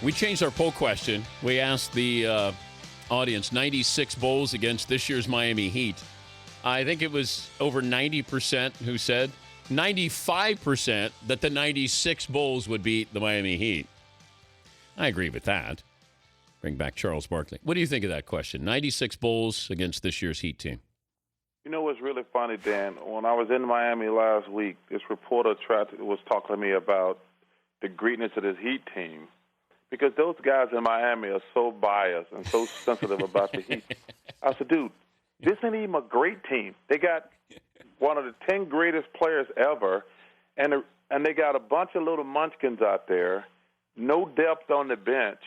We changed our poll question. We asked the audience 96 Bulls against this year's Miami Heat. I think it was over 90% who said 95% that the 96 Bulls would beat the Miami Heat. I agree with that. Bring back Charles Barkley. What do you think of that question? 96 Bulls against this year's Heat team. You know what's really funny, Dan? When I was in Miami last week, this reporter was talking to me about the greatness of this Heat team because those guys in Miami are so biased and so sensitive about the Heat. I said, dude, this ain't even a great team. They got one of the 10 greatest players ever, and they got a bunch of little munchkins out there, no depth on the bench.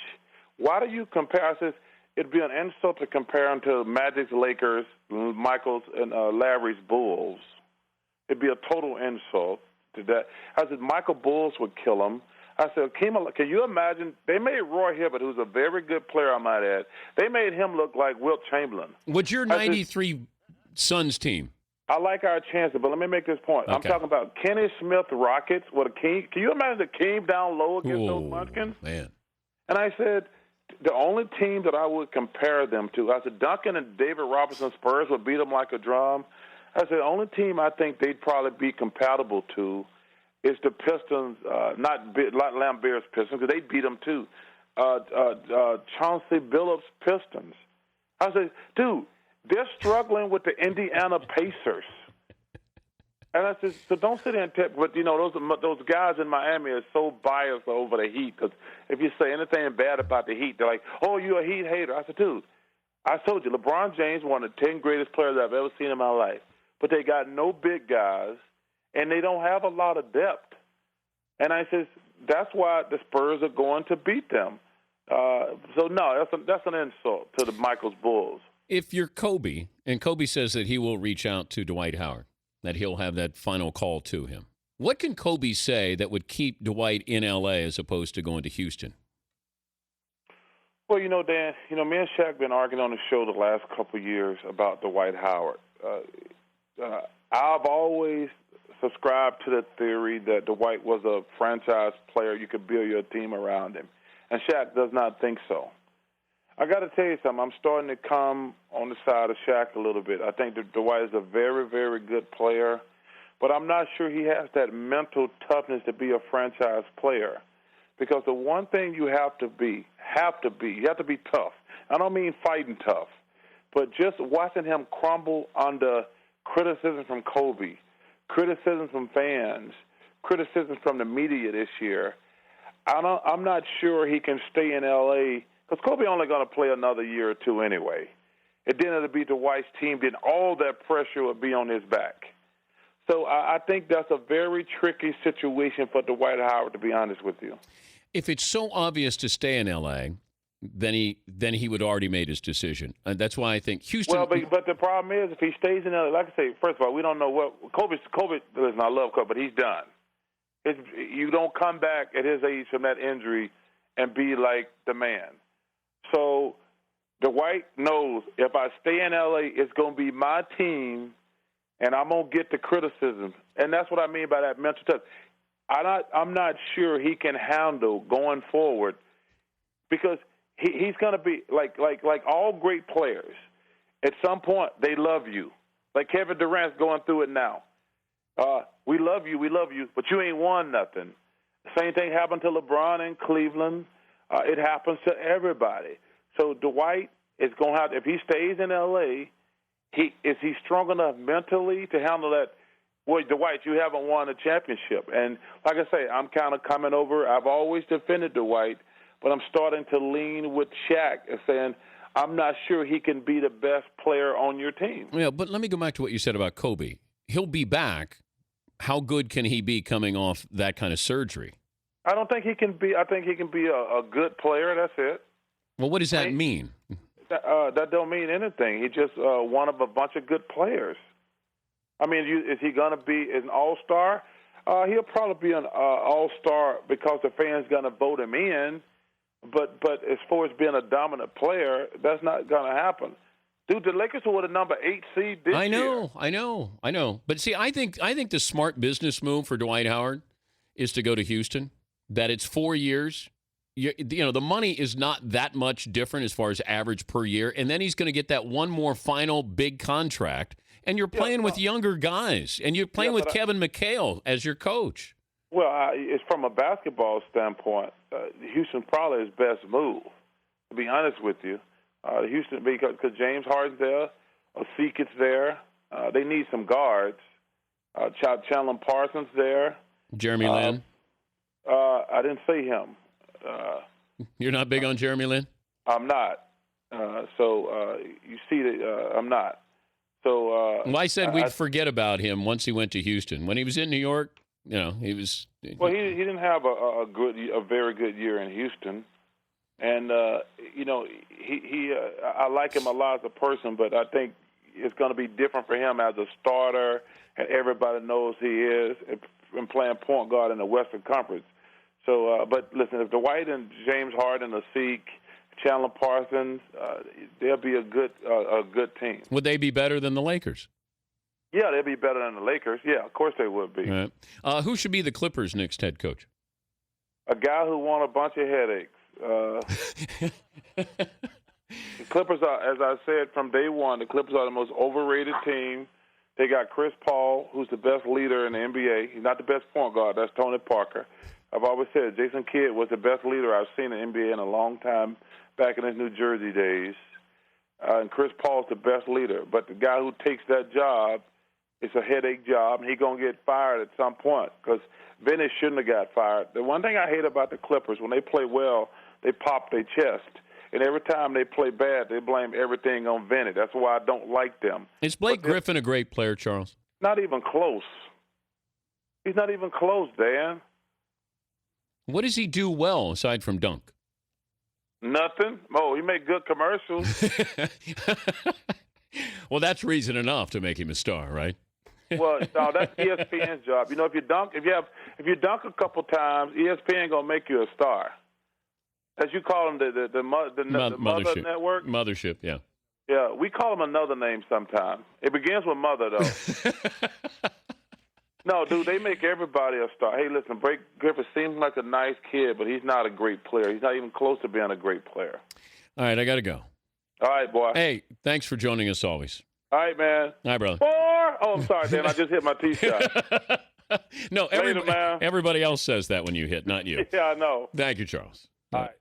Why do you compare? I said, it'd be an insult to compare them to Magic's Lakers, Michael's and Larry's Bulls. It'd be a total insult to that. I said, Michael Bulls would kill him. I said, can you imagine? They made Roy Hibbert, who's a very good player, I might add. They made him look like Wilt Chamberlain. What's your 93 Suns team? I like our chances, but let me make this point. Okay. I'm talking about Kenny Smith Rockets with a King. Can you imagine the King down low against those Munchkins? Man. And I said, the only team that I would compare them to, I said, Duncan and David Robinson Spurs would beat them like a drum. I said, the only team I think they'd probably be compatible to is the Pistons, not Lambert's Pistons, because they beat them too. Chauncey Billups Pistons. I said, dude, they're struggling with the Indiana Pacers. And I said, so don't sit there and tell, but, you know, those guys in Miami are so biased over the Heat, because if you say anything bad about the Heat, they're like, oh, you're a Heat hater. I said, dude, I told you, LeBron James, one of the 10 greatest players I've ever seen in my life, but they got no big guys, and they don't have a lot of depth. And I said, that's why the Spurs are going to beat them. So, no, that's an insult to the Michael's Bulls. If you're Kobe, and Kobe says that he will reach out to Dwight Howard, that he'll have that final call to him, what can Kobe say that would keep Dwight in L.A. as opposed to going to Houston? Well, you know, Dan, me and Shaq been arguing on the show the last couple of years about Dwight Howard. I've always subscribed to the theory that Dwight was a franchise player. You could build your team around him. And Shaq does not think so. I got to tell you something. I'm starting to come on the side of Shaq a little bit. I think that Dwight is a very, very good player, but I'm not sure he has that mental toughness to be a franchise player. Because the one thing you have to be tough. I don't mean fighting tough, but just watching him crumble under criticism from Kobe, criticism from fans, criticism from the media this year. I'm not sure he can stay in L.A., because Kobe only going to play another year or two anyway. And then it'll be Dwight's team. Then all that pressure would be on his back. So I think that's a very tricky situation for Dwight Howard, to be honest with you. If it's so obvious to stay in L.A., then he would already made his decision. And that's why I think Houston. Well, but the problem is, if he stays in L.A., like I say, first of all, we don't know what Kobe. Listen, I love Kobe, but he's done. You don't come back at his age from that injury and be like the man. So Dwight knows if I stay in L.A., it's going to be my team, and I'm going to get the criticism. And that's what I mean by that mental touch. I'm not sure he can handle going forward, because he's going to be like all great players. At some point, they love you. Like Kevin Durant's going through it now. We love you, but you ain't won nothing. Same thing happened to LeBron in Cleveland. It happens to everybody. So Dwight is going to have, if he stays in L.A., is he strong enough mentally to handle that? Well, Dwight, you haven't won a championship. And like I say, I'm kind of coming over. I've always defended Dwight, but I'm starting to lean with Shaq and saying I'm not sure he can be the best player on your team. Yeah, but let me go back to what you said about Kobe. He'll be back. How good can he be coming off that kind of surgery? I don't think he can be. I think he can be a good player. That's it. Well, what does that mean? That don't mean anything. He's just one of a bunch of good players. I mean, is he going to be an all-star? He'll probably be an all-star because the fans going to vote him in. But as far as being a dominant player, that's not going to happen. Dude, the Lakers were the number 8 seed this year. I know. But see, I think the smart business move for Dwight Howard is to go to Houston. That it's 4 years. the money is not that much different as far as average per year, and then he's going to get that one more final big contract, and you're playing with younger guys, and you're playing with Kevin McHale as your coach. Well, it's from a basketball standpoint, Houston probably his best move, to be honest with you. Houston, because James Harden's there, Osik's there. They need some guards. Chandler Parsons there. Jeremy Lin? I didn't say him. You're not big on Jeremy Lin? I'm not. So you see that I'm not. So well, I said we'd forget about him once he went to Houston. When he was in New York, he was. Well, he didn't have a very good year in Houston, and I like him a lot as a person, but I think it's going to be different for him as a starter, and everybody knows he is, and playing point guard in the Western Conference. So, but listen, if Dwight and James Harden, Osik, Chandler Parsons, they'll be a good team. Would they be better than the Lakers? Yeah, they'll be better than the Lakers. Yeah, of course they would be. Right. Who should be the Clippers' next head coach? A guy who won a bunch of headaches. The Clippers are, as I said from day one, the Clippers are the most overrated team. They got Chris Paul, who's the best leader in the NBA. He's not the best point guard. That's Tony Parker. I've always said Jason Kidd was the best leader I've seen in the NBA in a long time, back in his New Jersey days. And Chris Paul's the best leader. But the guy who takes that job, it's a headache job, and he's going to get fired at some point because Vinny shouldn't have got fired. The one thing I hate about the Clippers, when they play well, they pop their chest. And every time they play bad, they blame everything on Vinny. That's why I don't like them. Is Blake Griffin a great player, Charles? Not even close. He's not even close, Dan. What does he do well aside from dunk? Nothing. Oh, he make good commercials. Well, that's reason enough to make him a star, right? Well, no, that's ESPN's job. If you dunk a couple times, ESPN gonna make you a star. As you call them, the Mother Network. Mothership, yeah. Yeah, we call them another name sometimes. It begins with mother, though. No, dude, they make everybody a star. Hey, listen, Blake Griffin seems like a nice kid, but he's not a great player. He's not even close to being a great player. All right, I got to go. All right, boy. Hey, thanks for joining us always. All right, man. All right, brother. I'm sorry, Dan. I just hit my tee shot. No, everybody else says that when you hit, not you. Yeah, I know. Thank you, Charles. All right.